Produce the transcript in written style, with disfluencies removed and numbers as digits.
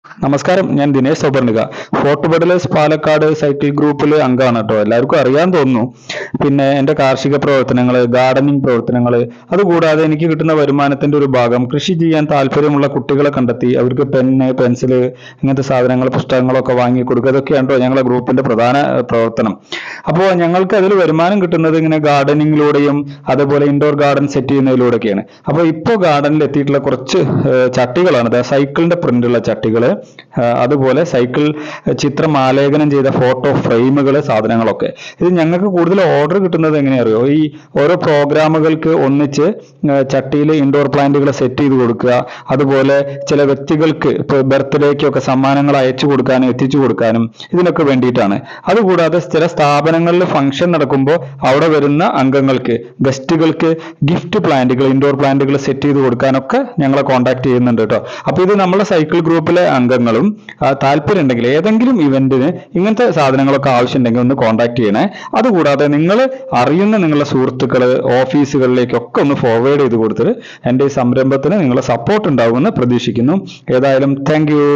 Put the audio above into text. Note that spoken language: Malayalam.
നമസ്കാരം, ഞാൻ ദിനേശ് സൗപർണിക. ഫോർട്ട് ബെഡലേഴ്സ് പാലക്കാട് സൈക്കിൾ ഗ്രൂപ്പിൽ അംഗമാണ് കേട്ടോ. എല്ലാവർക്കും അറിയാൻ തോന്നുന്നു. പിന്നെ എൻ്റെ കാർഷിക പ്രവർത്തനങ്ങൾ, ഗാർഡനിങ് പ്രവർത്തനങ്ങൾ, അതുകൂടാതെ എനിക്ക് കിട്ടുന്ന വരുമാനത്തിന്റെ ഒരു ഭാഗം കൃഷി ചെയ്യാൻ താല്പര്യമുള്ള കുട്ടികളെ കണ്ടെത്തി അവർക്ക് പെന്ന്, പെൻസില്, ഇങ്ങനത്തെ സാധനങ്ങൾ, പുസ്തകങ്ങളൊക്കെ വാങ്ങി കൊടുക്കുക. ഇതൊക്കെയാണ് കേട്ടോ ഞങ്ങളുടെ ഗ്രൂപ്പിന്റെ പ്രധാന പ്രവർത്തനം. അപ്പോൾ ഞങ്ങൾക്ക് അതിൽ വരുമാനം കിട്ടുന്നത് ഇങ്ങനെ ഗാർഡനിങ്ങിലൂടെയും അതുപോലെ ഇൻഡോർ ഗാർഡൻ സെറ്റ് ചെയ്യുന്നതിലൂടെയൊക്കെയാണ്. അപ്പോൾ ഇപ്പോൾ ഗാർഡനിൽ എത്തിയിട്ടുള്ള കുറച്ച് ചട്ടികളാണ്, സൈക്കിളിന്റെ പ്രിന്റുള്ള ചട്ടികൾ, അതുപോലെ സൈക്കിൾ ചിത്രം ആലേഖനം ചെയ്ത ഫോട്ടോ ഫ്രെയിമുകൾ, സാധനങ്ങളൊക്കെ. ഇത് ഞങ്ങൾക്ക് കൂടുതൽ ഓർഡർ കിട്ടുന്നത് എങ്ങനെയറിയോ, ഈ ഓരോ പ്രോഗ്രാമുകൾക്ക് ഒന്നിച്ച് ചട്ടിയിൽ ഇൻഡോർ പ്ലാന്റുകൾ സെറ്റ് ചെയ്ത് കൊടുക്കുക, അതുപോലെ ചില വ്യക്തികൾക്ക് ഇപ്പോൾ ബർത്ത്ഡേക്കൊക്കെ സമ്മാനങ്ങൾ അയച്ചു കൊടുക്കാനും എത്തിച്ചു കൊടുക്കാനും ഇതിനൊക്കെ വേണ്ടിയിട്ടാണ്. അതുകൂടാതെ ചില സ്ഥാപനങ്ങളിൽ ഫംഗ്ഷൻ നടക്കുമ്പോൾ അവിടെ വരുന്ന അംഗങ്ങൾക്ക്, ഗസ്റ്റുകൾക്ക് ഗിഫ്റ്റ് പ്ലാന്റുകൾ, ഇൻഡോർ പ്ലാന്റുകൾ സെറ്റ് ചെയ്ത് കൊടുക്കാനൊക്കെ ഞങ്ങളെ കോൺടാക്ട് ചെയ്യുന്നുണ്ട് കേട്ടോ. അപ്പൊ ഇത് നമ്മളെ സൈക്കിൾ ഗ്രൂപ്പിലെ അംഗങ്ങളും താല്പര്യം ഉണ്ടെങ്കിൽ ഏതെങ്കിലും ഇവന്റിന് ഇങ്ങനത്തെ സാധനങ്ങളൊക്കെ ആവശ്യമുണ്ടെങ്കിൽ ഒന്ന് കോൺടാക്ട് ചെയ്യണേ. അതുകൂടാതെ നിങ്ങൾ അറിയുന്ന നിങ്ങളുടെ സുഹൃത്തുക്കള്, ഓഫീസുകളിലേക്കൊക്കെ ഒന്ന് ഫോർവേഡ് ചെയ്ത് കൊടുത്തിട്ട് എൻ്റെ ഈ സംരംഭത്തിന് നിങ്ങളുടെ സപ്പോർട്ട് ഉണ്ടാവുമെന്ന് പ്രതീക്ഷിക്കുന്നു. ഏതായാലും താങ്ക് യു.